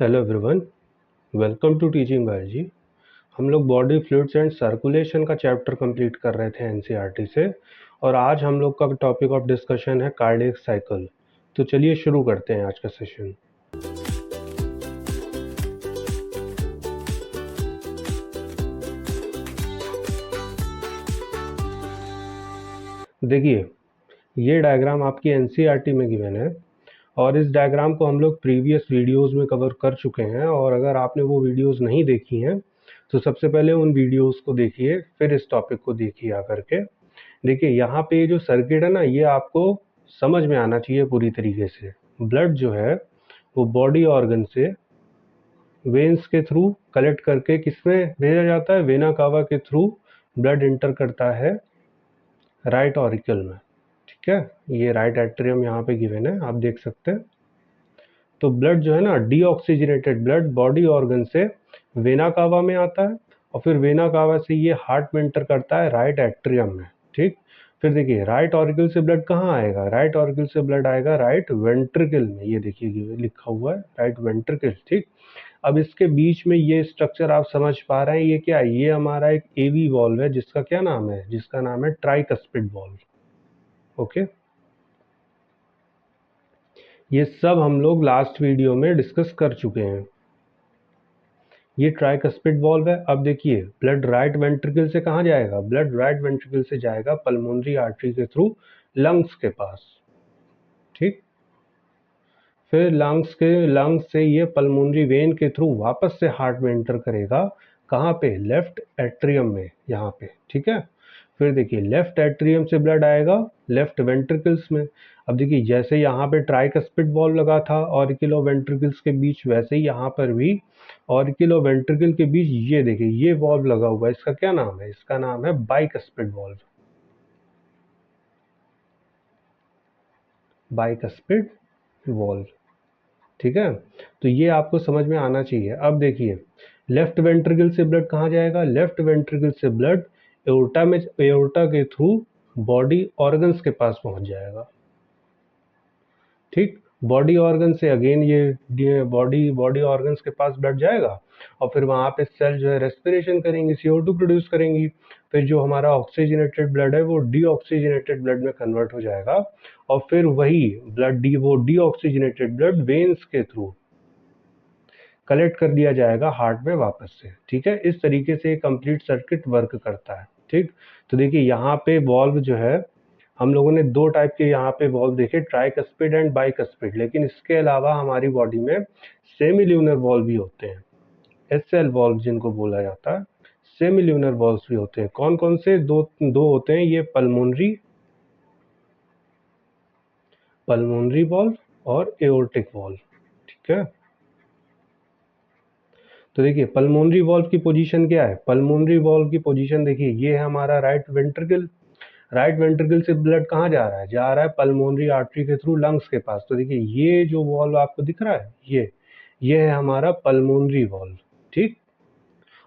Hello everyone, welcome to teaching biology. हम लोग body fluids and circulation का chapter complete कर रहे थे एनसीईआरटी से, और आज हम लोग का टॉपिक ऑफ डिस्कशन है कार्डियक साइकिल। तो चलिए शुरू करते हैं आज का सेशन। देखिए, ये डायग्राम आपकी एनसीईआरटी में गिवन है और इस डायग्राम को हम लोग प्रीवियस वीडियोस में कवर कर चुके हैं। और अगर आपने वो वीडियोस नहीं देखी हैं तो सबसे पहले उन वीडियोस को देखिए, फिर इस टॉपिक को देखिए आकर के। देखिए, यहाँ पे ये जो सर्किट है ना, ये आपको समझ में आना चाहिए पूरी तरीके से। ब्लड जो है वो बॉडी ऑर्गन से वेन्स के थ्रू कलेक्ट करके किसमें भेजा जाता है, वेना कावा के थ्रू ब्लड इंटर करता है राइट ऑरिकल में। ठीक है, ये राइट एट्रियम यहाँ पे गिवन है, आप देख सकते हैं। तो ब्लड जो है ना, डीऑक्सीजनेटेड ब्लड बॉडी ऑर्गन से वेना कावा में आता है और फिर वेना कावा से ये हार्ट में एंटर करता है राइट एट्रियम में। ठीक, फिर देखिए राइट ऑरिकल से ब्लड कहाँ आएगा, राइट ऑरिकल से ब्लड आएगा राइट वेंट्रिकल में। ये देखिए लिखा हुआ है राइट वेंट्रिकल। ठीक, अब इसके बीच में ये स्ट्रक्चर आप समझ पा रहे हैं, ये क्या है, ये हमारा एक एवी वॉल्व है जिसका क्या नाम है, जिसका नाम है ट्राइकस्पिड वॉल्व। ओके, ये सब हम लोग लास्ट वीडियो में डिस्कस कर चुके हैं। ये ट्राइकस्पिड वॉल्व है। अब देखिए, ब्लड राइट वेंट्रिकल से कहाँ जाएगा, ब्लड राइट वेंट्रिकल से जाएगा पल्मोनरी आर्टरी के थ्रू लंग्स के पास। ठीक, फिर लंग्स से ये पल्मोनरी वेन के थ्रू वापस से हार्ट में एंटर करेगा। कहाँ पे, लेफ्ट एट्रियम में, यहाँ पे। ठीक है, फिर देखिए लेफ्ट एट्रियम से ब्लड आएगा लेफ्ट वेंट्रिकल्स में। अब देखिए, जैसे यहाँ पे ट्राइकस्पिड वॉल्व लगा था ऑरिकल और वेंट्रिकल्स के बीच, वैसे ही यहाँ पर भी ऑरिकल और वेंट्रिकल के बीच ये देखिए ये वॉल्व लगा हुआ है। इसका क्या नाम है, इसका नाम है बाइकस्पिड वॉल्व। Bicuspid valve. ठीक है, तो ये आपको समझ में आना चाहिए। अब देखिए, लेफ्ट वेंट्रिकल से ब्लड कहाँ जाएगा, लेफ्ट वेंट्रिकल से ब्लड एओर्टा में, एओर्टा के थ्रू बॉडी ऑर्गन्स के पास पहुंच जाएगा। ठीक, बॉडी ऑर्गन से अगेन ये बॉडी ऑर्गन्स के पास ब्लड जाएगा और फिर वहाँ पे सेल जो है रेस्पिरेशन करेंगी, CO2 प्रोड्यूस करेंगी। फिर जो हमारा ऑक्सीजनेटेड ब्लड है वो डीऑक्सीजनेटेड ब्लड में कन्वर्ट हो जाएगा और फिर वही वो डीऑक्सीजनेटेड ब्लड वेन्स के थ्रू कलेक्ट कर दिया जाएगा हार्ट में वापस से। ठीक है, इस तरीके से कंप्लीट सर्किट वर्क करता है। ठीक, तो देखिए यहाँ पे वॉल्व जो है, हम लोगों ने दो टाइप के यहाँ पे वॉल्व देखे, ट्राइकस्पिड एंड बाइकस्पिड। लेकिन इसके अलावा हमारी बॉडी में सेमील्यूनर वॉल्व भी होते हैं, SL वॉल्व जिनको बोला जाता है। सेमील्यूनर वॉल्व्स भी होते हैं। कौन कौन से, दो होते हैं, ये पल्मोनरी वॉल्व और एओर्टिक वॉल्व। ठीक है, तो देखिए पल्मोनरी वॉल्व की पोजीशन क्या है, पल्मोनरी वॉल्व की पोजीशन देखिए, ये है हमारा राइट वेंट्रिकल। राइट वेंट्रिकल से ब्लड कहाँ जा रहा है, जा रहा है पल्मोनरी आर्टरी के थ्रू लंग्स के पास। तो देखिए ये जो वॉल्व आपको दिख रहा है, ये है हमारा पल्मोनरी वॉल्व। ठीक,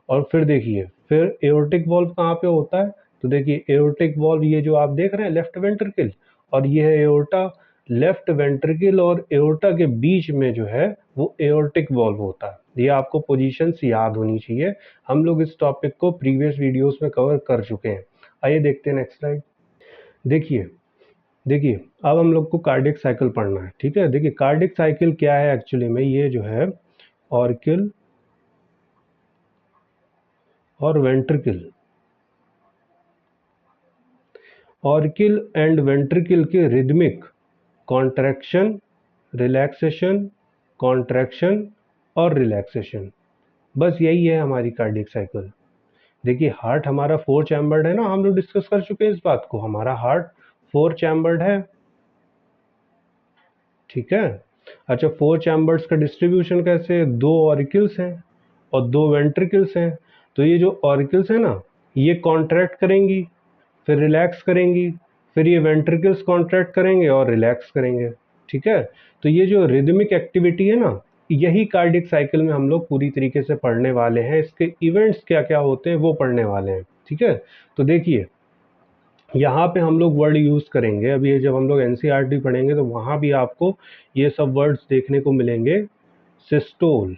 और फिर देखिए फिर एओर्टिक वॉल्व कहाँ पे होता है, तो देखिए एओर्टिक वॉल्व ये जो आप देख रहे हैं लेफ्ट वेंट्रिकल, और ये है एओर्टा। लेफ्ट वेंट्रिकल और एओर्टा के बीच में जो है वो एओर्टिक वॉल्व होता है। ये आपको पोजीशंस याद होनी चाहिए। हम लोग इस टॉपिक को प्रीवियस वीडियोस में कवर कर चुके हैं। आइए देखते हैं नेक्स्ट स्लाइड। देखिए अब हम लोग को कार्डियक साइकिल पढ़ना है। ठीक है, देखिए कार्डियक साइकिल क्या है एक्चुअली में, ये जो है ऑरिकल और वेंट्रिकल, ऑरिकल एंड वेंट्रिकल के रिदमिक कॉन्ट्रैक्शन, रिलैक्सेशन, कॉन्ट्रैक्शन और रिलैक्सेशन, बस यही है हमारी कार्डियक साइकिल। देखिए हार्ट हमारा 4 चैम्बर्ड है ना, हम लोग डिस्कस कर चुके हैं इस बात को, हमारा हार्ट 4 चैम्बर्ड है। ठीक है, अच्छा 4 चैम्बर्स का डिस्ट्रीब्यूशन कैसे, 2 ऑरिकल्स हैं और 2 वेंट्रिकल्स हैं। तो ये जो ऑरिकल्स है ना, ये कॉन्ट्रैक्ट करेंगी फिर रिलैक्स करेंगी, फिर ये वेंट्रिकल्स कॉन्ट्रैक्ट करेंगे और रिलैक्स करेंगे। ठीक है, तो ये जो रिदमिक एक्टिविटी है ना, यही कार्डियक साइकिल में हम लोग पूरी तरीके से पढ़ने वाले हैं। इसके इवेंट्स क्या क्या होते हैं वो पढ़ने वाले हैं। ठीक है, तो देखिए यहाँ पे हम लोग वर्ड यूज़ करेंगे। अभी ये जब हम लोग एनसीईआरटी पढ़ेंगे तो वहाँ भी आपको ये सब वर्ड्स देखने को मिलेंगे। Systole,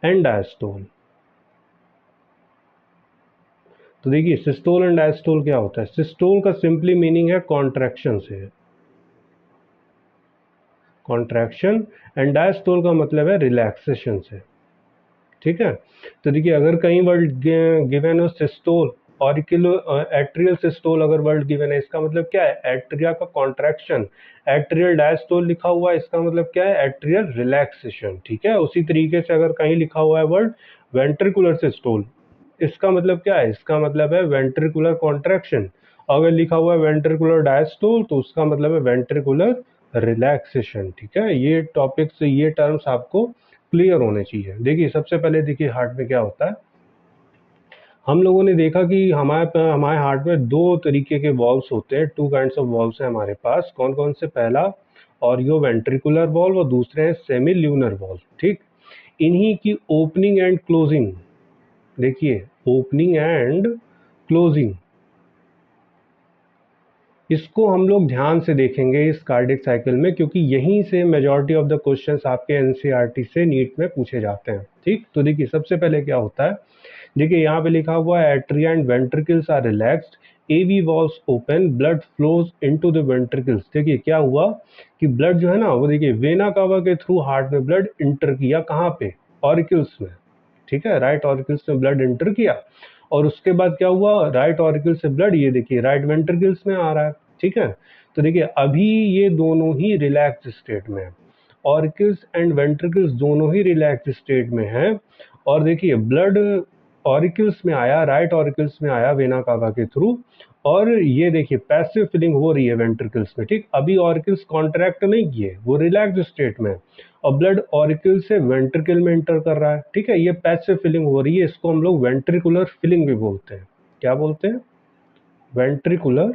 and diastole. तो देखिए सिस्टोल एंड डायस्टोल क्या होता है। सिस्टोल का सिंपली मीनिंग है कॉन्ट्रैक्शन से, कॉन्ट्रैक्शन, एंड डायस्टोल का मतलब है रिलैक्सेशन से। ठीक है, तो देखिए अगर कहीं वर्ड गिवन हो सिस्टोल ऑरिकुलो एट्रियल सिस्टोल, अगर वर्ड गिवन है इसका मतलब क्या है, एट्रिया का कॉन्ट्रैक्शन। एट्रियल डायस्टोल लिखा हुआ है इसका मतलब क्या है, एट्रियल रिलैक्सेशन। ठीक है, उसी तरीके से अगर कहीं लिखा हुआ है वर्ड वेंट्रिकुलर सिस्टोल, इसका मतलब क्या है, इसका मतलब है वेंट्रिकुलर कॉन्ट्रैक्शन। अगर लिखा हुआ है वेंट्रिकुलर डायस्टोल तो उसका मतलब है वेंट्रिकुलर रिलैक्सेशन। ठीक है, ये टॉपिक से ये टर्म्स आपको क्लियर होने चाहिए। देखिए सबसे पहले देखिए हार्ट में क्या होता है। हम लोगों ने देखा कि हमारे हार्ट में दो तरीके के वॉल्व्स होते हैं, टू काइंड्स ऑफ वॉल्व्स हैं हमारे पास। कौन कौन से, पहला ऑरियो वेंट्रिकुलर वॉल्व और दूसरे हैं सेमी ल्यूनर वॉल्व। ठीक, इन्हीं की ओपनिंग एंड क्लोजिंग, देखिए ओपनिंग एंड क्लोजिंग, इसको हम लोग ध्यान से देखेंगे इस कार्डिक साइकिल में, क्योंकि यहीं से मेजॉरिटी ऑफ द क्वेश्चंस आपके एनसीईआरटी से नीट में पूछे जाते हैं। ठीक, तो देखिए सबसे पहले क्या होता है, देखिए यहाँ पे लिखा हुआ है atria and ventricles are relaxed, AV valves open, blood flows into the ventricles. देखिए क्या हुआ कि ब्लड जो है ना वो देखिए वेना कावा के थ्रू हार्ट में ब्लड इंटर किया, कहाँ पे, ऑरिकल्स में। ठीक है, राइट ऑरिकल्स में ब्लड इंटर किया और उसके बाद क्या हुआ, राइट ऑरिकल से ब्लड ये देखिए राइट वेंट्रिकल्स में आ रहा है। ठीक है, तो देखिए अभी ये दोनों ही रिलैक्स स्टेट में है, ऑरिकल्स एंड वेंट्रिकल्स दोनों ही रिलैक्स स्टेट में है। और देखिए ब्लड ऑरिकल्स में आया, राइट ऑरिकल्स में आया वेना कावा के थ्रू, और ये देखिए पैसिव फिलिंग हो रही है वेंट्रिकल्स में। ठीक, अभी ऑरिकल्स कॉन्ट्रैक्ट नहीं किए, वो रिलैक्स स्टेट में है, और ब्लड ऑरिकल से वेंट्रिकल में इंटर कर रहा है। ठीक है, ये पैसिव फिलिंग हो रही है, इसको हम लोग वेंट्रिकुलर फिलिंग भी बोलते हैं। क्या बोलते हैं, वेंट्रिकुलर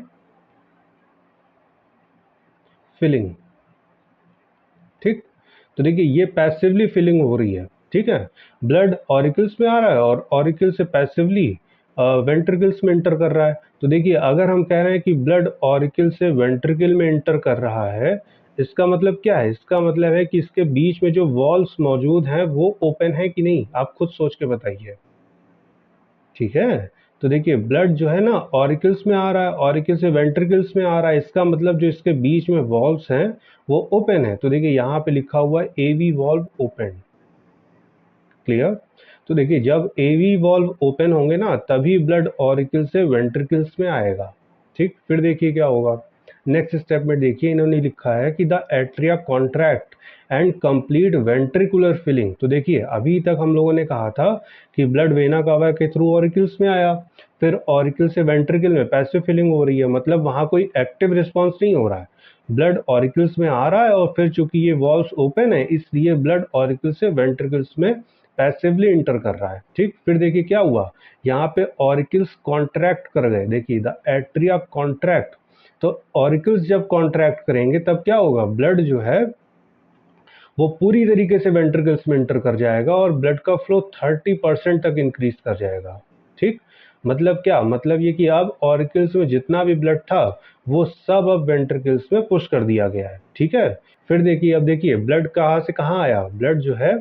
फिलिंग। ठीक, तो देखिए ये पैसिवली फिलिंग हो रही है। ठीक है, ब्लड ऑरिकल्स में आ रहा है और ऑरिकल से पैसिवली वेंट्रिकल्स में इंटर कर रहा है। तो देखिए अगर हम कह रहे हैं कि ब्लड ऑरिकल से वेंट्रिकल में इंटर कर रहा है, इसका मतलब क्या है, इसका मतलब है कि इसके बीच में जो वॉल्व्स मौजूद हैं वो ओपन है कि नहीं, आप खुद सोच के बताइए। ठीक है, तो देखिए ब्लड जो है ना ऑरिकल्स में आ रहा है, ऑरिकल से वेंट्रिकल्स में आ रहा है, इसका मतलब जो इसके बीच में वॉल्व्स हैं वो ओपन है। तो देखिए यहाँ पे लिखा हुआ है एवी वॉल्व ओपन। क्लियर, तो देखिए जब एवी वॉल्व ओपन होंगे ना तभी ब्लड ऑरिकल से वेंट्रिकल्स में आएगा। ठीक, फिर देखिए क्या होगा, नेक्स्ट स्टेप में देखिए इन्होंने लिखा है कि the atria contract and complete ventricular filling. तो देखिए अभी तक हम लोगों ने कहा था कि ब्लड वेना कावा के थ्रू ऑरिकल्स में आया, फिर ऑरिकल से वेंट्रिकल में पैसिव फिलिंग हो रही है, मतलब वहां कोई एक्टिव रिस्पॉन्स नहीं हो रहा है, ब्लड ऑरिकल्स में आ रहा है और फिर चूंकि ये वॉल्व्स ओपन है इसलिए ब्लड ऑरिकल से वेंट्रिकल्स में पैसिवली इंटर कर रहा है। ठीक, फिर देखिए क्या हुआ, यहाँ पे ऑरिकल्स कॉन्ट्रैक्ट कर गए, देखिए द एट्रिया कॉन्ट्रैक्ट। तो ऑरिकल्स जब कॉन्ट्रैक्ट करेंगे तब क्या होगा, ब्लड जो है वो पूरी तरीके से वेंट्रिकल्स में इंटर कर जाएगा और ब्लड का फ्लो 30% तक इंक्रीज कर जाएगा। ठीक, मतलब क्या, मतलब ये कि अब ऑरिकल्स में जितना भी ब्लड था वो सब अब वेंट्रिकल्स में पुश कर दिया गया है। ठीक है, फिर देखिए अब देखिए ब्लड कहाँ से कहाँ आया, ब्लड जो है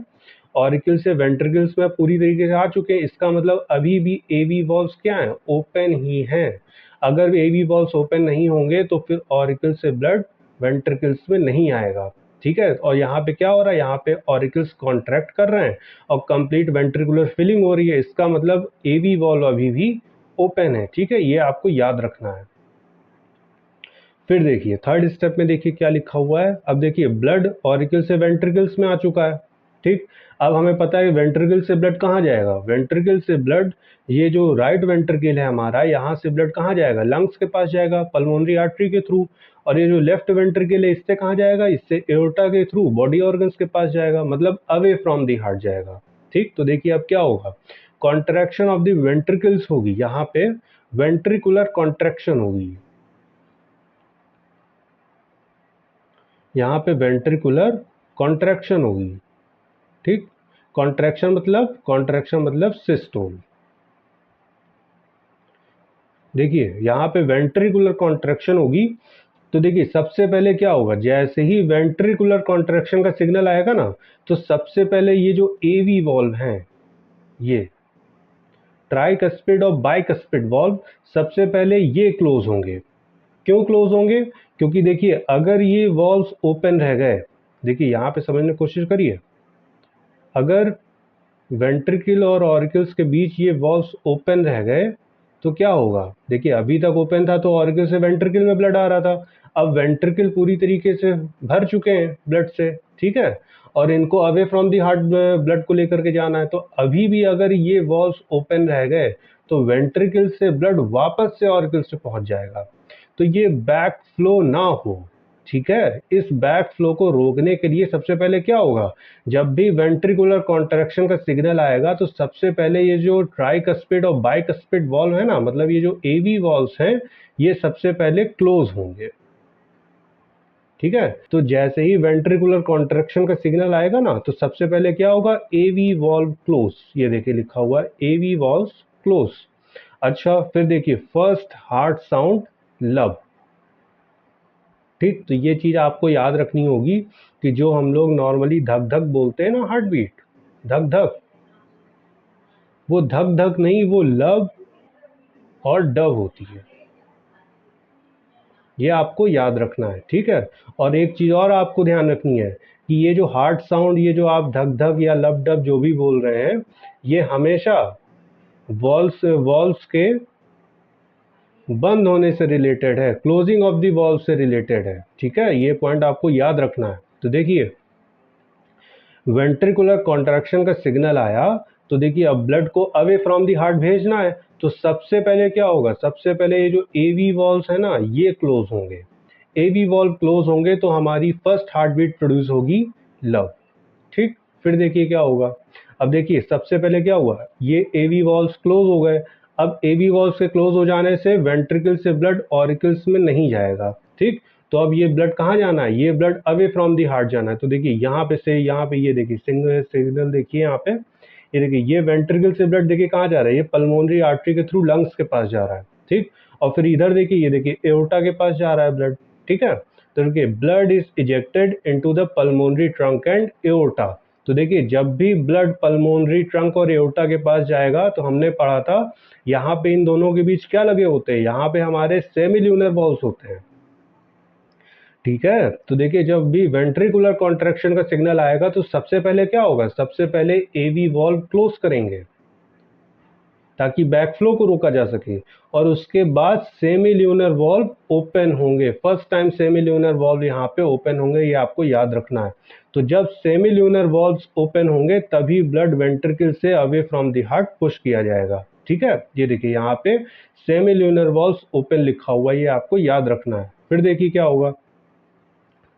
ऑरिकल से वेंट्रिकल्स में पूरी तरीके से आ चुके हैं, इसका मतलब अभी भी एवी वॉल्व्स क्या है, ओपन ही हैं। अगर एवी वॉल्व्स ओपन नहीं होंगे तो फिर ऑरिकल से ब्लड वेंट्रिकल्स में नहीं आएगा। ठीक है, और यहाँ पे क्या हो रहा है, यहाँ पे ऑरिकल्स कॉन्ट्रैक्ट कर रहे हैं और कंप्लीट वेंट्रिकुलर फिलिंग हो रही है, इसका मतलब एवी वॉल्व अभी भी ओपन है। ठीक है, ये आपको याद रखना है। फिर देखिए थर्ड स्टेप में देखिए क्या लिखा हुआ है, अब देखिए ब्लड ऑरिकल से वेंट्रिकल्स में आ चुका है। ठीक, अब हमें पता है वेंट्रिकल से ब्लड कहाँ जाएगा, वेंट्रिकल से ब्लड, ये जो राइट वेंट्रिकल है हमारा, यहाँ से ब्लड कहाँ जाएगा, लंग्स के पास जाएगा पल्मोनरी आर्टरी के थ्रू, और ये जो लेफ्ट वेंट्रिकल है इससे कहाँ जाएगा, इससे एओर्टा के थ्रू बॉडी ऑर्गन्स के पास जाएगा, मतलब अवे फ्रॉम दी हार्ट जाएगा। ठीक, तो देखिए अब क्या होगा, कॉन्ट्रैक्शन ऑफ द वेंट्रिकल्स होगी, यहाँ पे वेंट्रिकुलर कॉन्ट्रैक्शन होगी, यहाँ पे वेंट्रिकुलर कॉन्ट्रैक्शन होगी। ठीक, कॉन्ट्रैक्शन मतलब सिस्टोल। देखिए यहाँ पे वेंट्रिकुलर कॉन्ट्रैक्शन होगी तो देखिए सबसे पहले क्या होगा, जैसे ही वेंट्रिकुलर कॉन्ट्रैक्शन का सिग्नल आएगा ना, तो सबसे पहले ये जो एवी वॉल्व हैं, ये ट्राइकस्पिड और बाइकस्पिड वॉल्व, सबसे पहले ये क्लोज होंगे। क्यों क्लोज होंगे? क्योंकि देखिए अगर ये वॉल्व्स ओपन रह गए, देखिए यहाँ पे समझने की कोशिश करिए, अगर वेंट्रिकल और ऑरिकल्स के बीच ये वॉल्व्स ओपन रह गए तो क्या होगा? देखिए अभी तक ओपन था तो ऑरिकल से वेंट्रिकल में ब्लड आ रहा था, अब वेंट्रिकल पूरी तरीके से भर चुके हैं ब्लड से, ठीक है, और इनको away from the heart blood को लेकर के जाना है। तो अभी भी अगर ये वॉल्व्स ओपन रह गए तो वेंट्रिकल से ब्लड वापस से ऑरिकल से पहुंच जाएगा, तो ये बैक फ्लो ना हो, ठीक है। इस बैक फ्लो को रोकने के लिए सबसे पहले क्या होगा, जब भी वेंट्रिकुलर कॉन्ट्रैक्शन का सिग्नल आएगा तो सबसे पहले ये जो ट्राइकस्पिड और बाइकस्पिड वॉल्व है ना, मतलब ये जो एवी वॉल्व्स हैं, ये सबसे पहले क्लोज होंगे, ठीक है। तो जैसे ही वेंट्रिकुलर कॉन्ट्रैक्शन का सिग्नल आएगा ना, तो सबसे पहले क्या होगा, एवी वॉल्व क्लोज, ये देखिए लिखा हुआ है एवी वॉल्व क्लोज। अच्छा फिर देखिए फर्स्ट हार्ट साउंड लब, ठीक। तो ये चीज आपको याद रखनी होगी कि जो हम लोग नॉर्मली धक धक बोलते हैं ना, हार्ट बीट, धक धक, वो धक धक नहीं, वो लब और डब होती है, ये आपको याद रखना है, ठीक है। और एक चीज और आपको ध्यान रखनी है कि ये जो हार्ट साउंड, ये जो आप धक धक या लब डब जो भी बोल रहे हैं, ये हमेशा वॉल्व्स के बंद होने से रिलेटेड है, क्लोजिंग ऑफ द वॉल्व से रिलेटेड है, ठीक है। ये पॉइंट आपको याद रखना है। तो देखिए वेंट्रिकुलर कॉन्ट्रैक्शन का सिग्नल आया तो देखिए अब ब्लड को अवे फ्रॉम दी हार्ट भेजना है, तो सबसे पहले क्या होगा, सबसे पहले ये जो एवी वॉल्व्स है ना, ये क्लोज होंगे। एवी वॉल्व क्लोज होंगे तो हमारी फर्स्ट हार्ट बीट प्रोड्यूस होगी लव, ठीक। फिर देखिए क्या होगा, अब देखिए सबसे पहले क्या हुआ, ये एवी वॉल्व्स क्लोज हो गए। अब एवी वॉल्व्स के क्लोज हो जाने से वेंट्रिकल से ब्लड ऑरिकल्स में नहीं जाएगा, ठीक। तो अब ये ब्लड कहाँ जाना है, ये blood away from the heart जाना है। तो देखिए यहाँ पे से यहाँ पे ये देखिए सिग्नल सिग्नल देखिए यहाँ पे, ये देखिए ये वेंट्रिकल से ब्लड देखिए कहाँ जा रहा है, ये पल्मोनरी आर्टरी के थ्रू लंग्स के पास जा रहा है, ठीक। और फिर इधर देखिए ये देखिए एओर्टा के पास जा रहा है ब्लड, ठीक है। तो देखिए blood is ejected into the pulmonary trunk and aorta. तो देखिए जब भी ब्लड पल्मोनरी ट्रंक और एओर्टा के पास जाएगा तो हमने पढ़ा था यहाँ पे इन दोनों के बीच क्या लगे होते हैं, यहाँ पे हमारे सेमिल्यूनर वॉल्व्स होते हैं, ठीक है। तो देखिए जब भी वेंट्रिकुलर कॉन्ट्रैक्शन का सिग्नल आएगा तो सबसे पहले क्या होगा, सबसे पहले एवी वॉल्व क्लोज करेंगे ताकि बैकफ्लो को रोका जा सके, और उसके बाद सेमिल्यूनर वॉल्व ओपन होंगे। फर्स्ट टाइम सेमिल्यूनर वॉल्व यहाँ पे ओपन होंगे, ये आपको याद रखना है। तो जब सेमिल्यूनर वॉल्व्स ओपन होंगे तभी ब्लड वेंट्रिकल से away from the heart push किया जाएगा, ठीक है। ये देखिए यहाँ पे सेमिल्यूनर वॉल्व्स ओपन लिखा हुआ है, ये आपको याद रखना है। फिर देखिए क्या होगा,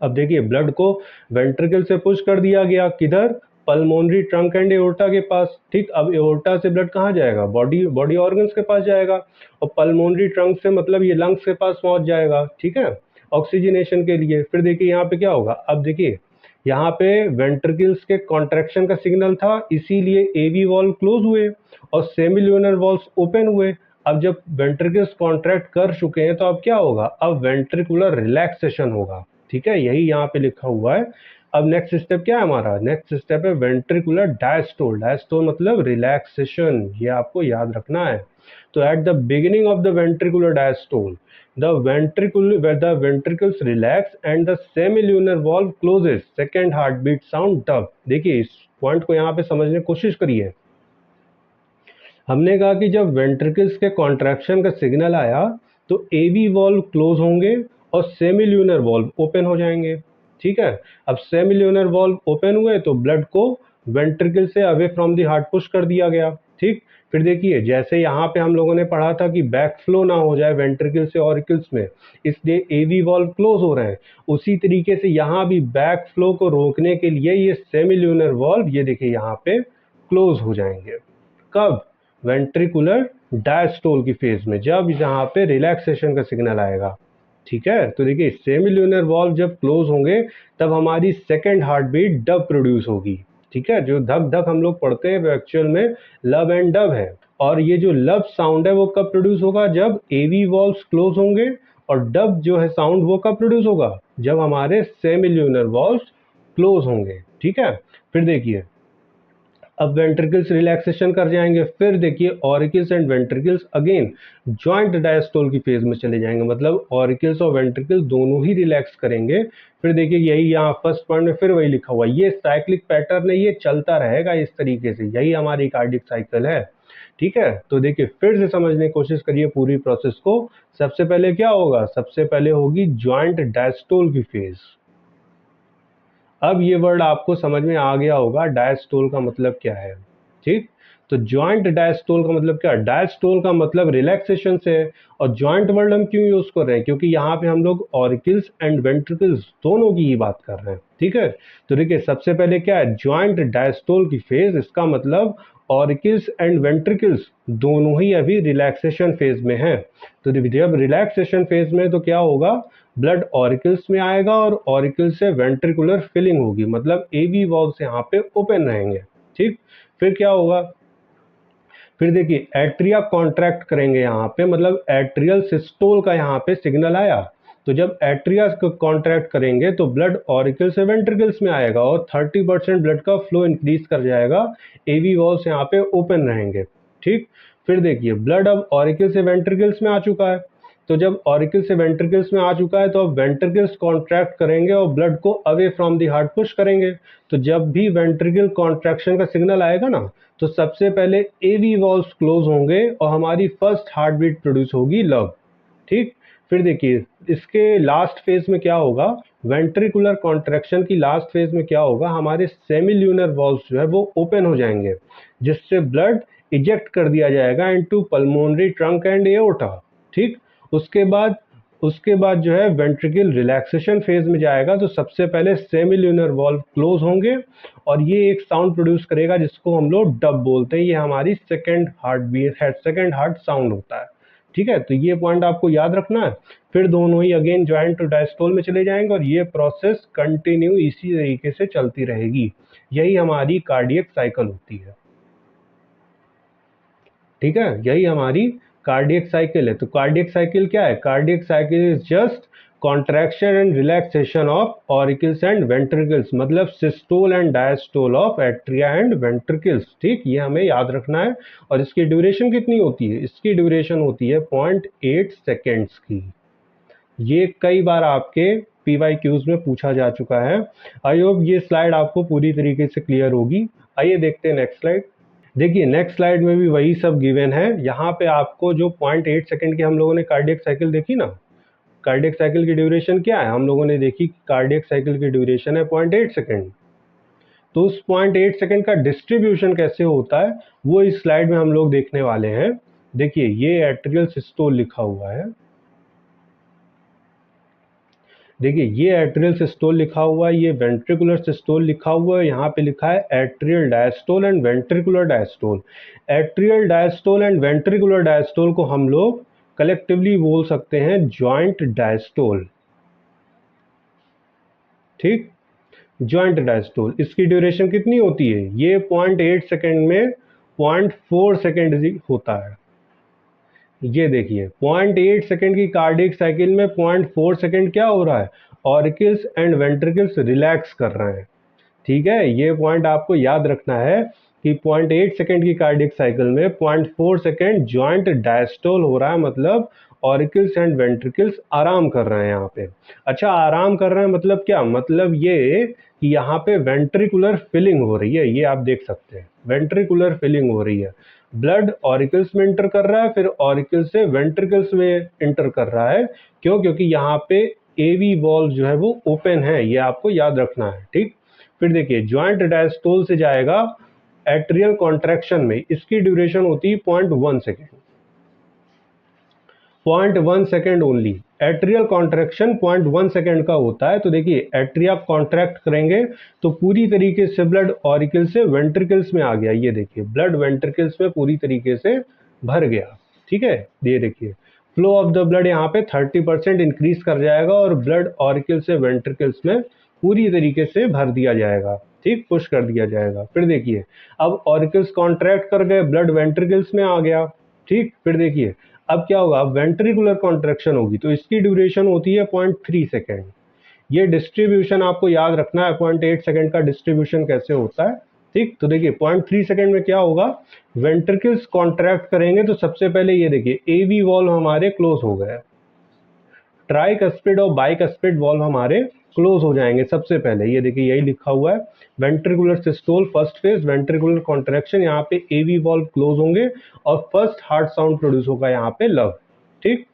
अब देखिए ब्लड को वेंट्रिकल से पुश कर दिया गया, किधर, पल्मोनरी ट्रंक एंड एओर्टा के पास, ठीक। अब एओर्टा से ब्लड कहाँ जाएगा, बॉडी ऑर्गन्स के पास जाएगा, और पल्मोनरी ट्रंक से मतलब ये लंग्स के पास पहुंच जाएगा, ठीक है, ऑक्सीजनेशन के लिए। फिर देखिए यहाँ पे क्या होगा, अब देखिए यहाँ पे वेंट्रिकल्स के कॉन्ट्रैक्शन का सिग्नल था, इसीलिए एवी वॉल्व क्लोज हुए और सेमिल्यूनर वॉल्व्स ओपन हुए। अब जब वेंट्रिकल्स कॉन्ट्रैक्ट कर चुके हैं तो अब क्या होगा, अब वेंट्रिकुलर रिलैक्सेशन होगा, ठीक है, यही यहाँ पे लिखा हुआ है। अब नेक्स्ट स्टेप क्या है हमारा, नेक्स्ट स्टेप है वेंट्रिकुलर डायस्टोल। डायस्टोल मतलब रिलैक्सेशन, ये आपको याद रखना है। तो at the beginning of the ventricular diastole the ventricles relax and the semilunar valve closes, second heartbeat sound dub। देखिए इस पॉइंट को यहाँ पे समझने की कोशिश करिए। हमने कहा कि जब वेंट्रिकल्स के कॉन्ट्रैक्शन का सिग्नल आया तो एवी वॉल्व क्लोज होंगे और सेमिल्यूनर वॉल्व ओपन हो जाएंगे, ठीक है। अब सेमिल्यूनर वॉल्व ओपन हुए तो ब्लड को वेंट्रिकल से away from the heart push कर दिया गया, ठीक। फिर देखिए जैसे यहाँ पे हम लोगों ने पढ़ा था कि बैक फ्लो ना हो जाए वेंट्रिकल से ऑरिकल्स में, इसलिए एवी वॉल्व क्लोज हो रहे हैं, उसी तरीके से यहाँ भी बैक फ्लो को रोकने के लिए ये सेमिल्यूनर वॉल्व, ये देखिए यहाँ पे क्लोज हो जाएंगे। कब, वेंट्रिकुलर डायस्टोल की फेज में, जब यहाँ पे रिलैक्सेशन का सिग्नल आएगा, ठीक है। तो देखिए सेमिल्यूनर वॉल्व जब क्लोज होंगे तब हमारी second heart beat dub produce होगी, ठीक है। जो धक धक हम लोग पढ़ते हैं वो एक्चुअल में लब एंड डब है। और ये जो लब साउंड है वो कब प्रोड्यूस होगा, जब एवी वॉल्व्स क्लोज होंगे और डब जो है साउंड वो कब प्रोड्यूस होगा, जब हमारे सेमिल्यूनर वॉल्व्स क्लोज होंगे। ठीक है, फिर देखिए अब वेंट्रिकल्स रिलैक्सेशन कर जाएंगे, फिर देखिए auricles and ventricles again joint diastole की फेज में चले जाएंगे, मतलब ऑरिकल्स और वेंट्रिकल दोनों ही रिलैक्स करेंगे। फिर देखिए यही यहाँ फर्स्ट पॉइंट में फिर वही लिखा हुआ है, ये साइक्लिक पैटर्न है, ये चलता रहेगा इस तरीके से, यही हमारी कार्डिक साइकिल है। ठीक है, तो देखिए फिर से समझने की कोशिश करिए पूरी प्रोसेस को। सबसे पहले क्या होगा, सबसे पहले होगी जॉइंट डायस्टोल की फेज। अब ये वर्ड आपको समझ में आ गया होगा डायस्टोल का मतलब क्या है। ठीक, तो जॉइंट डायस्टोल का मतलब क्या है, डायस्टोल का मतलब रिलैक्सेशन से है। और जॉइंट वर्ड हम क्यों यूज कर रहे हैं, क्योंकि यहाँ पे हम लोग ऑरिकल्स एंड वेंट्रिकल्स दोनों की ही बात कर रहे हैं। ठीक है, तो देखिए सबसे पहले क्या है, जॉइंट डायस्टोल की फेज, इसका मतलब ऑरिकल्स एंड वेंट्रिकल्स दोनों ही अभी रिलैक्सेशन फेज में हैं। तो जब रिलैक्सेशन फेज में तो क्या होगा, ब्लड ऑरिकल्स में आएगा और ऑरिकल से वेंट्रिकुलर फिलिंग होगी, मतलब एवी वॉल्व्स यहाँ पे ओपन रहेंगे। ठीक, फिर क्या होगा, फिर देखिए एट्रिया कॉन्ट्रैक्ट करेंगे यहाँ पे, मतलब एट्रियल सिस्टोल का यहाँ पे सिग्नल आया। तो जब एट्रिया कॉन्ट्रैक्ट करेंगे तो ब्लड ऑरिकल से वेंट्रिकल्स में आएगा और 30% ब्लड का फ्लो इंक्रीज कर जाएगा, एवी वॉल्व्स यहाँ पे ओपन रहेंगे। ठीक, फिर देखिए ब्लड अब ऑरिकल से वेंट्रिकल्स में आ चुका है, तो जब ऑरिकल से वेंट्रिकल्स में आ चुका है तो अब वेंट्रिकल्स कॉन्ट्रैक्ट करेंगे और ब्लड को away from the heart push करेंगे। तो जब भी वेंट्रिकल कॉन्ट्रैक्शन का सिग्नल आएगा ना, तो सबसे पहले एवी वॉल्व्स क्लोज होंगे और हमारी फर्स्ट हार्ट बीट प्रोड्यूस होगी लव। ठीक, फिर देखिए इसके लास्ट फेज में क्या होगा, वेंट्रिकुलर कॉन्ट्रैक्शन की लास्ट फेज में क्या होगा, हमारे सेमिल्यूनर वॉल्व्स जो है वो ओपन हो जाएंगे, जिससे ब्लड इजेक्ट कर दिया जाएगा into pulmonary trunk and aorta. ठीक, उसके बाद जो है वेंट्रिकल रिलैक्सेशन फेज में जाएगा, तो सबसे पहले सेमिल्यूनर वॉल्व क्लोज होंगे और ये एक साउंड प्रोड्यूस करेगा जिसको हम लोग डब बोलते हैं, ये हमारी सेकंड हार्ट बीट है, सेकंड हार्ट साउंड होता है। ठीक है, तो ये पॉइंट आपको याद रखना है। फिर दोनों ही अगेन ज्वाइंट टू डायस्टोल में चले जाएंगे और ये प्रोसेस कंटिन्यू इसी तरीके से चलती रहेगी, यही हमारी कार्डियक साइकिल होती है। ठीक है, यही हमारी कार्डियक साइकिल है। तो कार्डियक साइकिल क्या है, cardiac cycle is just contraction and relaxation of auricles and ventricles, मतलब systole and diastole of atria and ventricles. ठीक, ये हमें याद रखना है। और इसकी ड्यूरेशन कितनी होती है, इसकी ड्यूरेशन होती है 0.8 सेकेंड्स की। ये कई बार आपके PYQs में पूछा जा चुका है। आई होप ये स्लाइड आपको पूरी तरीके से क्लियर होगी। आइए देखते हैं नेक्स्ट स्लाइड। देखिए नेक्स्ट स्लाइड में भी वही सब गिवन है। यहाँ पे आपको जो 0.8 सेकेंड की हम लोगों ने कार्डियक साइकिल देखी ना, कार्डियक साइकिल की ड्यूरेशन क्या है, हम लोगों ने देखी कार्डियक साइकिल की ड्यूरेशन है 0.8 सेकेंड। तो उस 0.8 सेकेंड का डिस्ट्रीब्यूशन कैसे होता है वो इस स्लाइड में हम लोग देखने वाले हैं। देखिए ये एट्रियल सिस्टोल लिखा हुआ है, देखिए ये एट्रियल सिस्टोल लिखा हुआ है, ये वेंट्रिकुलर सिस्टोल लिखा हुआ है, यहाँ पे लिखा है atrial diastole and ventricular diastole. Atrial diastole and ventricular diastole को हम लोग कलेक्टिवली बोल सकते हैं जॉइंट डायस्टोल। ठीक, जॉइंट डायस्टोल, इसकी ड्यूरेशन कितनी होती है, ये 0.8 सेकेंड में 0.4 सेकेंड होता है। ये देखिए 0.8 सेकेंड की कार्डियक साइकिल में 0.4 सेकेंड क्या हो रहा है, ऑरिकल्स एंड वेंट्रिकल्स रिलैक्स कर रहे हैं। ठीक है, ये पॉइंट आपको याद रखना है कि 0.8 सेकेंड की कार्डियक साइकिल में 0.4 सेकेंड जॉइंट डायस्टोल हो रहा है, मतलब ऑरिकल्स एंड वेंट्रिकल्स आराम कर रहे हैं यहाँ पे। अच्छा, आराम कर रहे हैं मतलब क्या, मतलब ये कि यहाँ पे वेंट्रिकुलर फिलिंग हो रही है, ये आप देख सकते हैं वेंट्रिकुलर फिलिंग हो रही है। ब्लड ऑरिकल्स में इंटर कर रहा है, फिर ऑरिकल से वेंट्रिकल्स में इंटर कर रहा है। क्यों, क्योंकि यहाँ पे एवी वॉल्व जो है वो ओपन है, ये आपको याद रखना है। ठीक, फिर देखिए ज्वाइंट डायस्टोल से जाएगा एट्रियल कॉन्ट्रैक्शन में, इसकी ड्यूरेशन होती है 0.1 second, 0.1 second only. Atrial contraction 0.1 second का होता है। तो देखिए एट्रिया कॉन्ट्रैक्ट करेंगे तो पूरी तरीके से ब्लड ऑरिकल से वेंट्रिकल्स में आ गया, ये देखिए ब्लड वेंट्रिकल्स में पूरी तरीके से भर गया। ठीक है, ये देखिए फ्लो ऑफ द ब्लड यहाँ पे 30% इंक्रीज कर जाएगा और ब्लड ऑरिकल से वेंट्रिकल्स में पूरी तरीके से भर दिया जाएगा। ठीक, पुश कर दिया जाएगा। फिर देखिए अब ऑरिकल्स कॉन्ट्रैक्ट कर गए, ब्लड वेंट्रिकल्स में आ गया। ठीक, फिर देखिए अब क्या होगा, अब वेंट्रिकुलर कॉन्ट्रैक्शन होगी तो इसकी ड्यूरेशन होती है 0.3 सेकेंड। ये डिस्ट्रीब्यूशन आपको याद रखना है, 0.8 सेकेंड का डिस्ट्रीब्यूशन कैसे होता है। ठीक, तो देखिए 0.3 सेकेंड में क्या होगा, वेंट्रिकल्स कॉन्ट्रैक्ट करेंगे तो सबसे पहले ये देखिए एवी वॉल्व हमारे क्लोज हो गए, ट्राइकस्पिड और बाइकस्पिड वॉल्व हमारे क्लोज हो जाएंगे सबसे पहले। ये देखिए यही लिखा हुआ है, ventricular systole first phase, ventricular contraction, यहाँ पे एवी वॉल्व क्लोज होंगे और फर्स्ट हार्ट साउंड प्रोड्यूस होगा यहाँ पे लव। ठीक,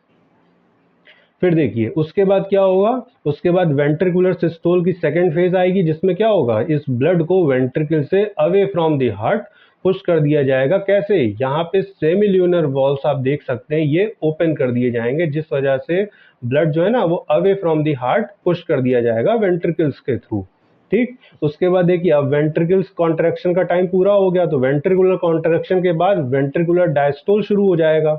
फिर देखिए उसके बाद क्या होगा, उसके बाद वेंट्रिकुलर सिस्टोल की सेकेंड फेज आएगी जिसमें क्या होगा, इस ब्लड को वेंट्रिकल से away from the heart push कर दिया जाएगा। कैसे, यहाँ पे सेमिल्यूनर वॉल्व्स आप देख सकते हैं ये ओपन कर दिए जाएंगे, जिस वजह से ब्लड जो है ना वो away from the heart push कर दिया जाएगा वेंट्रिकल्स के थ्रू। ठीक, उसके बाद देखिए अब वेंट्रिकल्स कॉन्ट्रैक्शन का टाइम पूरा हो गया तो वेंट्रिकुलर कॉन्ट्रैक्शन के बाद वेंट्रिकुलर डायस्टोल शुरू हो जाएगा।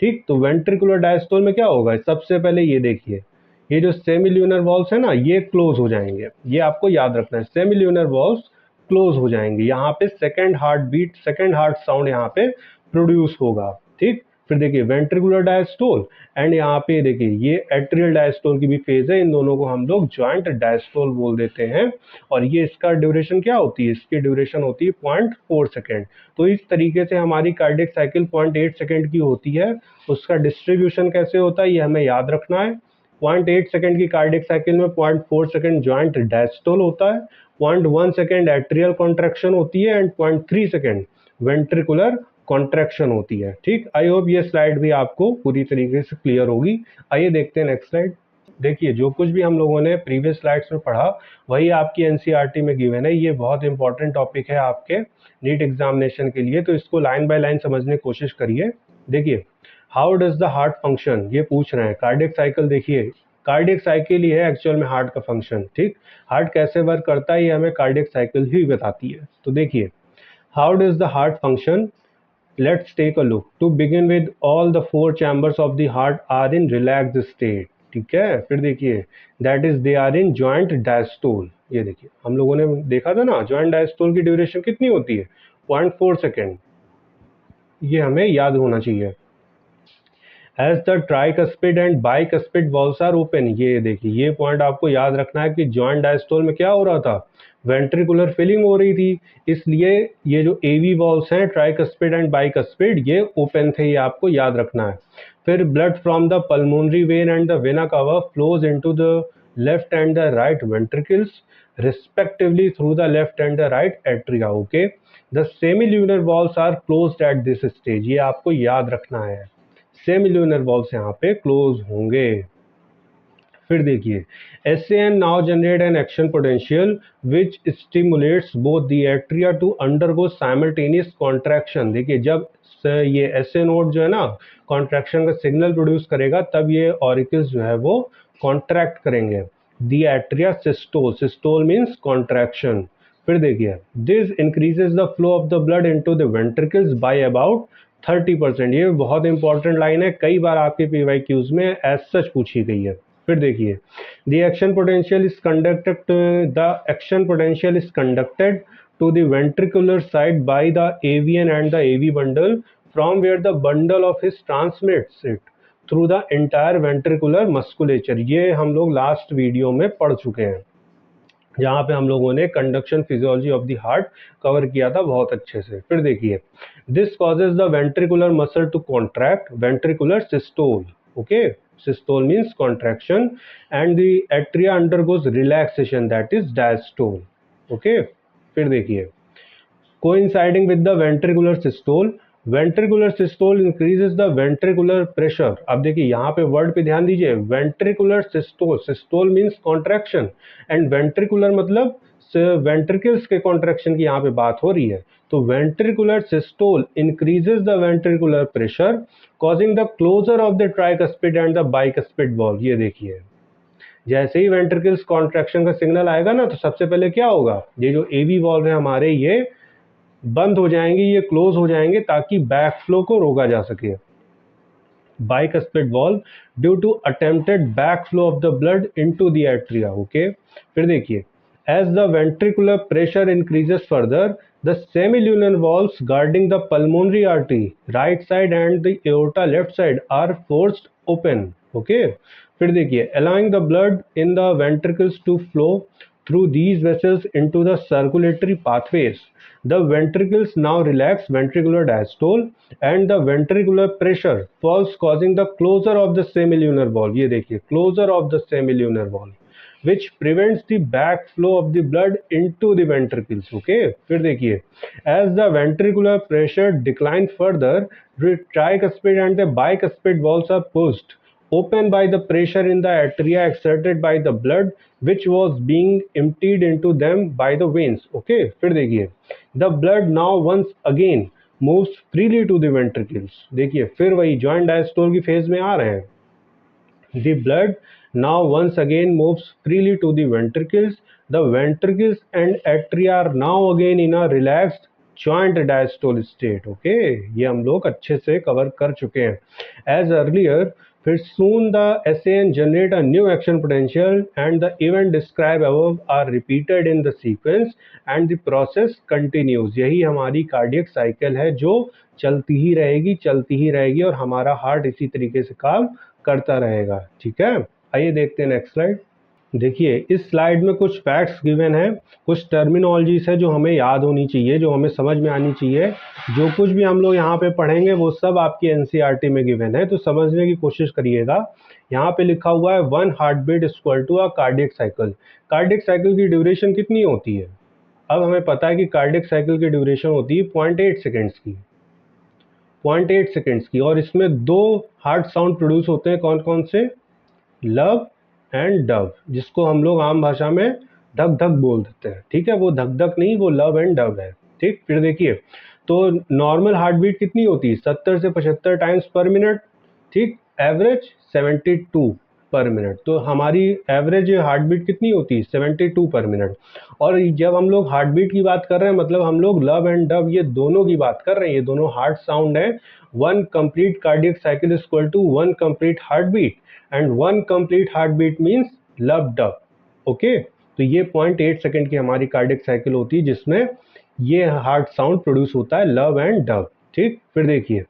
ठीक, तो वेंट्रिकुलर डायस्टोल में क्या होगा, सबसे पहले ये देखिए ये जो सेमिल्यूनर वॉल्व्स है ना ये क्लोज हो जाएंगे, ये आपको याद रखना है, सेमिल्यूनर वॉल्व्स क्लोज हो जाएंगे, यहाँ पे second heart beat, second heart sound यहाँ पे प्रोड्यूस होगा। ठीक, फिर देखिए वेंट्रिकुलर डायस्टोल एंड यहाँ पे देखिए ये एट्रियल डायस्टोल की भी फेज है, इन दोनों को हम लोग ज्वाइंट डायस्टोल बोल देते हैं। और ये इसका ड्यूरेशन क्या होती है, इसकी ड्यूरेशन होती है 0.4 सेकेंड। तो इस तरीके से हमारी कार्डियक साइकिल 0.8 सेकेंड की होती है। उसका डिस्ट्रीब्यूशन कैसे होता है ये हमें याद रखना है। 0.8 सेकेंड की कार्डियक साइकिल में 0.4 सेकेंड ज्वाइंट डायस्टोल होता है, 0.1 सेकेंड एट्रियल कॉन्ट्रैक्शन होती है एंड 0.3 सेकेंड वेंट्रिकुलर कॉन्ट्रैक्शन होती है। ठीक, आई होप ये स्लाइड भी आपको पूरी तरीके से क्लियर होगी। आइए देखते हैं नेक्स्ट स्लाइड। देखिए जो कुछ भी हम लोगों ने प्रीवियस स्लाइड्स में पढ़ा वही आपकी एनसीईआरटी में गिवन है। ये बहुत इंपॉर्टेंट टॉपिक है आपके नीट एग्जामिनेशन के लिए, तो इसको लाइन बाय लाइन समझने की कोशिश करिए। देखिए how does the heart function, ये पूछ रहे हैं। कार्डियक साइकिल, देखिए कार्डियक साइकिल ही है एक्चुअल में हार्ट का फंक्शन। ठीक, हार्ट कैसे वर्क करता है ये हमें कार्डियक साइकिल ही बताती है। तो देखिए how does the heart function, let's take a look. To begin with, all the four chambers of the heart are in relaxed state. ठीक है, फिर देखिए that is they are in joint diastole. ये देखिए हम लोगों ने देखा था ना joint diastole की ड्यूरेशन कितनी होती है, 0.4 सेकेंड, ये हमें याद होना चाहिए। As the tricuspid and bicuspid valves are open, ये देखिए ये पॉइंट आपको याद रखना है कि जॉइंट डायस्टोल में क्या हो रहा था, वेंट्रिकुलर फिलिंग हो रही थी, इसलिए ये जो एवी वॉल्व्स हैं ट्राइकस्पिड एंड बाइकस्पिड ये ओपन थे, ये आपको याद रखना है। फिर blood from the pulmonary vein and the vena cava flows into the left and the right ventricles respectively through the left and the right atria. Okay, the semilunar valves are closed at this stage, ये आपको याद रखना है, semilunar valves यहाँ पे close होंगे। फिर देखिए SAN now generate an action potential which stimulates both the atria to undergo simultaneous contraction. देखिए जब ये SA नोड जो है ना कॉन्ट्रैक्शन का सिग्नल प्रोड्यूस करेगा तब ये ऑरिकल्स जो है वो कॉन्ट्रैक्ट करेंगे। The atria systole, systole means contraction. फिर देखिए this increases the flow of the blood into the ventricles by about 30%। ये बहुत इंपॉर्टेंट लाइन है, कई बार आपके PYQs में एज सच पूछी गई है। फिर देखिए the action potential is conducted, the action potential is conducted to the ventricular side by the AVN and the AV bundle from where the bundle of His transmits it through the entire ventricular musculature. ये हम लोग last video में पढ़ चुके हैं जहाँ पे हम लोगों ने conduction physiology of the heart cover किया था बहुत अच्छे से। फिर देखिए this causes the ventricular muscle to contract, ventricular systole. Okay, systole means contraction and the atria undergoes relaxation, that is diastole. Okay, फिर देखिए coinciding with the ventricular systole, ventricular systole increases the ventricular pressure। अब देखिए यहाँ पे word पे ध्यान दीजिए, ventricular systole, systole means contraction and ventricular मतलब ventricles के contraction की यहाँ पे बात हो रही है। तो ventricular systole increases the ventricular pressure causing the closure of the tricuspid and the bicuspid valve। ये देखिए जैसे ही वेंट्रिकल्स कॉन्ट्रैक्शन का सिग्नल आएगा ना तो सबसे पहले क्या होगा, ये जो एवी वॉल्व है हमारे ये बंद हो जाएंगे, ये क्लोज हो जाएंगे ताकि बैक फ्लो को रोका जा सके। Bicuspid valve due to attempted back flow of the blood into the atria. Okay, फिर देखिए as the ventricular pressure increases further The semilunar valves guarding the pulmonary artery right side and the aorta left side are forced open. Okay, फिर देखिए, allowing the blood in the ventricles to flow through these vessels into the circulatory pathways. The ventricles now relax ventricular diastole and the ventricular pressure falls, causing the closure of the semilunar valve. ये देखिए, closure of the semilunar valve, which prevents the backflow of the blood into the ventricles. Okay, फिर देखिए, as the ventricular pressure declines further, the tricuspid and the bicuspid valves are pushed open by the pressure in the atria exerted by the blood which was being emptied into them by the veins. Okay, फिर देखिए, the blood now once again moves freely to the ventricles. देखिए, फिर वही joint diastole की phase में आ रहे हैं. The blood now once again moves freely to the ventricles. The ventricles and atria are now again in a relaxed joint diastole state. Okay, ये हम लोग अच्छे से कवर कर चुके हैं. As earlier, फिर soon the SAN generate a new action potential and the event described above are repeated in the sequence and the process continues. यही हमारी कार्डियक साइकिल है जो चलती ही रहेगी और हमारा हार्ट इसी तरीके से काम करता रहेगा. ठीक है, आइए देखते हैं नेक्स्ट स्लाइड. देखिए, इस स्लाइड में कुछ फैक्ट्स गिवन है, कुछ टर्मिनोलॉजीज है जो हमें याद होनी चाहिए, जो हमें समझ में आनी चाहिए. जो कुछ भी हम लोग यहाँ पे पढ़ेंगे वो सब आपकी एनसीईआरटी में गिवन है, तो समझने की कोशिश करिएगा. यहाँ पे लिखा हुआ है 1 heart beat equal to a cardiac cycle. Cardiac cycle की ड्यूरेशन कितनी होती है? अब हमें पता है कि कार्डियक साइकिल की ड्यूरेशन होती है 0.8 सेकेंड्स की, 0.8 सेकेंड्स की. और इसमें दो हार्ट साउंड प्रोड्यूस होते हैं, कौन कौन से? लव एंड डव, जिसको हम लोग आम भाषा में धक धक बोल देते हैं. ठीक है, वो धक धक नहीं, वो लव एंड डव है. ठीक, फिर देखिए, तो नॉर्मल हार्ट बीट कितनी होती है? 70 से 75 टाइम्स पर मिनट. ठीक, एवरेज 72 पर मिनट. तो हमारी एवरेज हार्ट बीट कितनी होती है? 72 पर मिनट. और जब हम लोग हार्ट बीट की बात कर रहे हैं, मतलब हम लोग लव एंड डव ये दोनों की बात कर रहे हैं, ये दोनों हार्ट साउंड है. 1 complete cardiac cycle is equal to 1 complete heart beat and 1 complete heart beat means lub dub. Okay, तो ये 0.8 सेकेंड की हमारी कार्डियक साइकिल होती है जिसमें ये हार्ट साउंड प्रोड्यूस होता है, लव एंड डव. ठीक, फिर देखिए,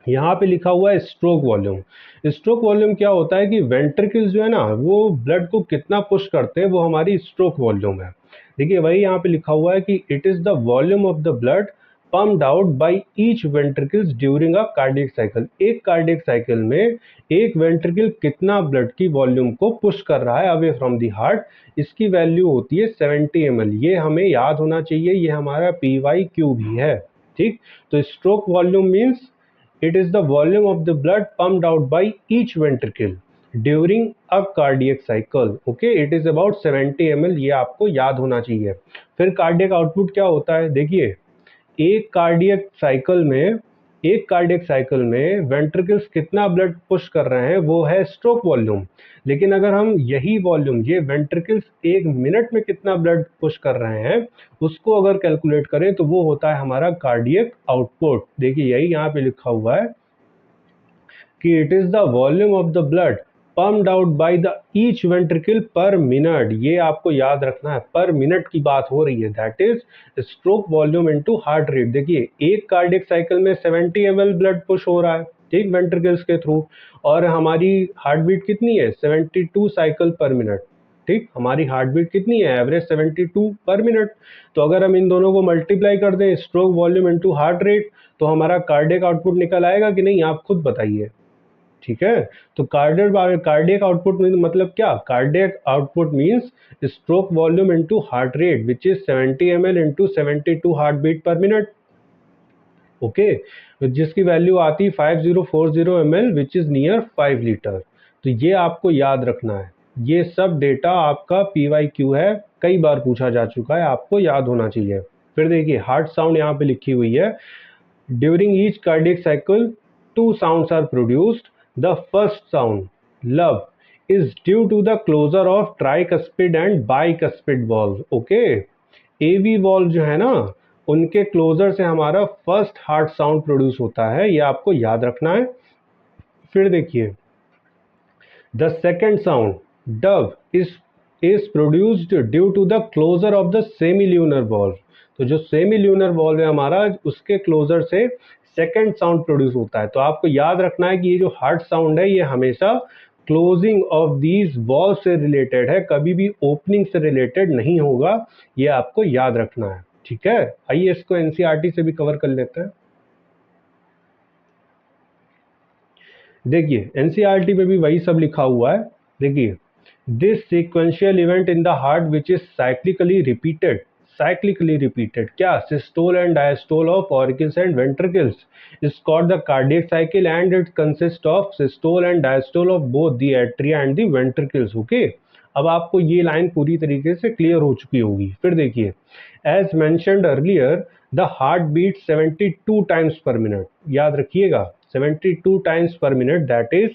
यहाँ पे लिखा हुआ है स्ट्रोक वॉल्यूम. स्ट्रोक वॉल्यूम क्या होता है कि वेंट्रिकल्स जो है ना, वो ब्लड को कितना पुश करते हैं, वो हमारी स्ट्रोक वॉल्यूम है. देखिए, वही यहाँ पे लिखा हुआ है कि it is the volume of the blood pumped out by each ventricles during a cardiac cycle. एक कार्डियक साइकिल में एक वेंट्रिकल कितना ब्लड की वॉल्यूम को पुश कर रहा है अवे फ्रॉम द हार्ट, इसकी वैल्यू होती है 70 ml. ये हमें याद होना चाहिए, ये हमारा PYQ भी है. ठीक, तो stroke volume means it is the volume of the blood pumped out by each ventricle during a cardiac cycle. Okay, it is about 70 ml. ये आपको याद होना चाहिए. फिर कार्डियक आउटपुट क्या होता है? देखिए, एक कार्डियक साइकिल में वेंट्रिकल्स कितना ब्लड पुश कर रहे हैं वो है स्ट्रोक वॉल्यूम. लेकिन अगर हम यही वॉल्यूम, ये वेंट्रिकल्स एक मिनट में कितना ब्लड पुश कर रहे हैं, उसको अगर कैलकुलेट करें तो वो होता है हमारा कार्डियक आउटपुट. देखिए, यही यहाँ पे लिखा हुआ है कि it is the volume of the blood pumped out by the each ventricle पर मिनट. ये आपको याद रखना है, पर मिनट की बात हो रही है. That is stroke volume into heart rate. देखिए, एक कार्डियक साइकिल में 70 ml ब्लड पुश हो रहा है, ठीक, वेंट्रिकल्स के थ्रू, और हमारी हार्ट बीट कितनी है? 72 साइकिल पर मिनट. ठीक, हमारी हार्ट बीट कितनी है? एवरेज 72 पर मिनट. तो अगर हम इन दोनों को मल्टीप्लाई कर दें, stroke volume into heart rate, तो हमारा कार्डियक आउटपुट निकल आएगा कि नहीं, आप खुद बताइए. ठीक है, तो कार्डियक आउटपुट मतलब क्या? Cardiac output means stroke volume into heart rate which is 70 ml into 72 heart beat per minute. Okay, जिसकी वैल्यू आती है 5040 ml which is near 5 litre. तो ये आपको याद रखना है. ये सब डेटा आपका PYQ है, कई बार पूछा जा चुका है, आपको याद होना चाहिए. फिर देखिए, हार्ट साउंड यहाँ पे लिखी हुई है. During each cardiac cycle 2 sounds are produced. The first sound, love, is due to the closure of tricuspid and bicuspid valve. Okay, AV valve जो है ना, उनके क्लोजर से हमारा फर्स्ट हार्ट साउंड प्रोड्यूस होता है, ये आपको याद रखना है. फिर देखिए, the second sound, dove, is produced due to the closure of the semilunar valve. तो जो सेमी ल्यूनर वॉल्व है हमारा, उसके क्लोजर से सेकंड साउंड प्रोड्यूस होता है। तो आपको याद रखना है कि ये जो हार्ट साउंड है ये हमेशा क्लोजिंग ऑफ दीज वॉल्व से रिलेटेड है, कभी भी ओपनिंग से रिलेटेड नहीं होगा, ये आपको याद रखना है। ठीक है, आइए इसको एनसीईआरटी से भी कवर कर लेते हैं। देखिए एनसीईआरटी में भी वही सब लिखा हुआ है। देखिए, this sequential event in the heart which is cyclically repeated क्या systole and diastole of auricles and ventricles is called the cardiac cycle and it consist of systole and diastole of both the atria and the ventricles. Okay, अब आपको ये line पूरी तरीके से clear हो चुकी होगी। फिर देखिए, as mentioned earlier the heart beat 72 times per minute, याद रखिएगा 72 times per minute, that is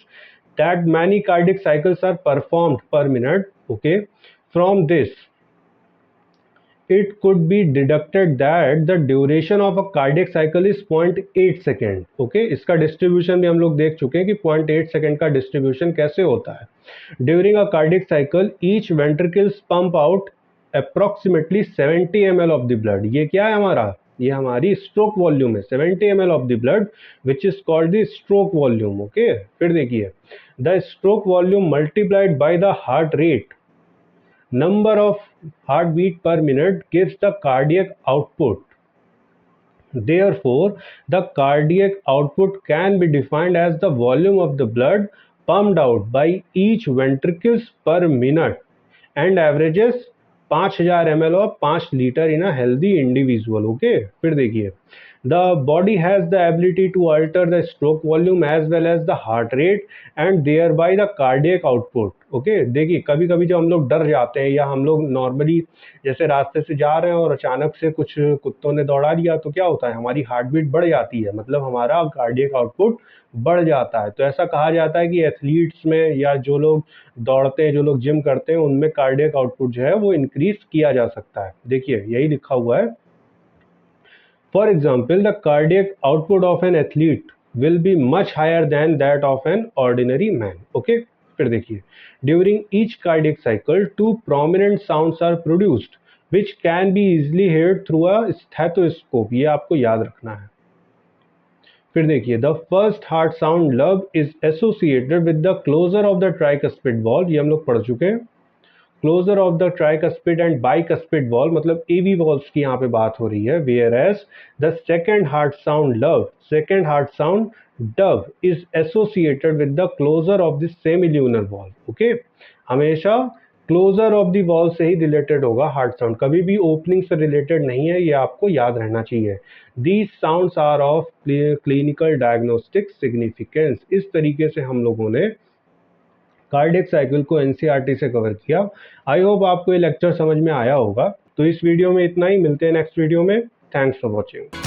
that many cardiac cycles are performed per minute. Okay, from this it could be deducted that the duration of a cardiac cycle is 0.8 second. Okay, इसका distribution भी हम लोग देख चुके हैं कि 0.8 second का distribution कैसे होता है। During a cardiac cycle each ventricles pump out approximately 70 ml of the blood. ये क्या है हमारा, ये हमारी स्ट्रोक वॉल्यूम है, 70 ml of the blood which is called the stroke volume. Okay, फिर देखिए, the stroke volume multiplied by the heart rate, number of heartbeat per minute gives the cardiac output. Therefore, the cardiac output can be defined as the volume of the blood pumped out by each ventricles per minute and averages 5000 ml or 5 liter in a healthy individual. Okay, फिर देखिए, the body has the ability to alter the stroke volume as well as the heart rate and thereby the cardiac output. Okay, देखिए कभी कभी जब हम लोग डर जाते हैं या हम लोग नॉर्मली जैसे रास्ते से जा रहे हैं और अचानक से कुछ कुत्तों ने दौड़ा दिया, तो क्या होता है, हमारी हार्ट बीट बढ़ जाती है, मतलब हमारा कार्डियक आउटपुट बढ़ जाता है। तो ऐसा कहा जाता है कि एथलीट्स में या जो लोग दौड़ते हैं, जो लोग जिम करते हैं, उनमें कार्डियक आउटपुट जो है वो इंक्रीज किया जा सकता है। देखिए यही लिखा हुआ है। For example, the cardiac output of an athlete will be much higher than that of an ordinary man. Okay, फिर देखिए, during each cardiac cycle, two prominent sounds are produced, which can be easily heard through a stethoscope. ये आपको याद रखना है। फिर देखिए, the first heart sound love is associated with the closure of the tricuspid valve. ये हम लोग पढ़ चुके हैं। Closure of the tricuspid and bicuspid valve, मतलब एवी वॉल्व्स की यहाँ पे बात हो रही है। Whereas the second heart sound lub, second heart sound dub is associated with the closure of the semilunar valve. Okay, हमेशा क्लोजर ऑफ द वॉल्व से ही रिलेटेड होगा हार्ट साउंड, कभी भी ओपनिंग से रिलेटेड नहीं है, ये आपको याद रहना चाहिए। These sounds are of clinical diagnostic significance. इस तरीके से हम लोगों ने कार्डियक साइकिल को एनसीईआरटी से कवर किया। आई होप आपको ये लेक्चर समझ में आया होगा। तो इस वीडियो में इतना ही, मिलते हैं नेक्स्ट वीडियो में। Thanks for watching.